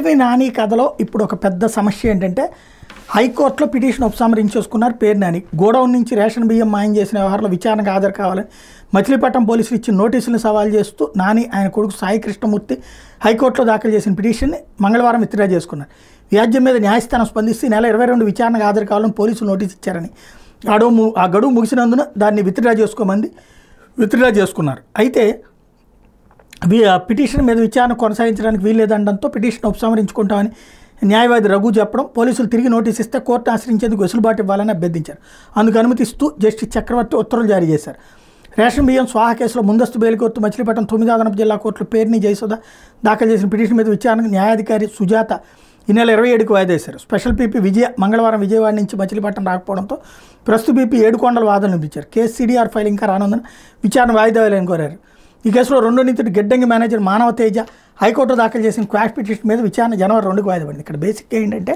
పేర్ని నాని కథలో ఇప్పుడు ఒక పెద్ద సమస్య ఏంటంటే హైకోర్టులో పిటిషన్ ఉపసంహరించేసుకున్నారు పేర్ని నాని. గోడౌన్ నుంచి రేషన్ బియ్యం మాయం చేసిన వ్యవహారంలో విచారణకు హాజరు కావాలని మచిలీపట్నం పోలీసులు ఇచ్చిన నోటీసులను సవాల్ చేస్తూ నాని ఆయన కొడుకు సాయి కృష్ణమూర్తి హైకోర్టులో దాఖలు చేసిన పిటిషన్ని మంగళవారం విత్డ్రా చేసుకున్నారు. వ్యాజ్యం మీద న్యాయస్థానం స్పందిస్తే నెల 22 విచారణకు హాజరు కావాలని పోలీసులు నోటీస్ ఇచ్చారని, ఆ గడువు ముగిసినందున దాన్ని విత్డ్రా చేసుకున్నారు. అయితే పిటిషన్ మీద విచారణ కొనసాగించడానికి వీల్లేదనడంతో పిటిషన్ ఉపసంహరించుకుంటామని న్యాయవాది రఘు చెప్పడం, పోలీసులు తిరిగి నోటీస్ ఇస్తే కోర్టు ఆశ్రయించేందుకు వెసులుబాటు ఇవ్వాలని అభ్యర్థించారు. అందుకు అనుమతిస్తూ జస్టిస్ చక్రవర్తి ఉత్తర్వులు జారీ చేశారు. రేషన్ బియ్యం స్వాహా కేసులో ముందస్తు బెయిల్ కోర్టు మచిలీపట్నం 9వ అదనపు జిల్లా కోర్టులో పేర్ని జయసుధ దాఖలు చేసిన పిటిషన్ మీద విచారణకు న్యాయాధికారి సుజాత ఈ నెల 27కు వాయిదా వేశారు. స్పెషల్ పీపీ విజయ మంగళవారం విజయవాడ నుంచి మచిలీపట్నం రాకపోవడంతో ప్రస్తుత పీపీ ఏడుకొండల వాదనలు వినిపించారు. కేసు సిడిఆర్ ఫైల్ ఇంకా రానుందని విచారణ వాయిదా వేయాలని కోరారు. ఈ కేసులో రెండో నిందితుడు గిడ్డంగి మేనేజర్ మానవ తేజ హైకోర్టులో దాఖలు చేసిన క్వాష్ పిటిషన్ మీద విచారణ జనవరి 2కు వాయిదా పడింది. ఇక్కడ బేసిక్గా ఏంటంటే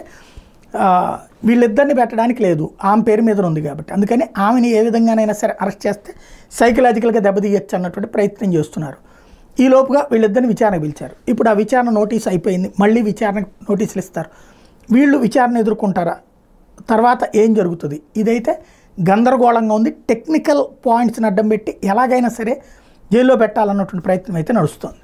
వీళ్ళిద్దరిని పెట్టడానికి లేదు, ఆమె పేరు మీద ఉంది కాబట్టి, అందుకని ఆమెని ఏ విధంగానైనా సరే అరెస్ట్ చేస్తే సైకలాజికల్గా దెబ్బతీయచ్చు అన్నటువంటి ప్రయత్నం చేస్తున్నారు. ఈ లోపుగా వీళ్ళిద్దరిని విచారణకు పిలిచారు. ఇప్పుడు ఆ విచారణ నోటీస్ అయిపోయింది, మళ్ళీ విచారణకు నోటీసులు ఇస్తారు. వీళ్ళు విచారణ ఎదుర్కొంటారా, తర్వాత ఏం జరుగుతుంది, ఇదైతే గందరగోళంగా ఉంది. టెక్నికల్ పాయింట్స్ని అడ్డం పెట్టి ఎలాగైనా సరే జైల్లో పెట్టాలన్నటువంటి ప్రయత్నం అయితే నడుస్తుంది.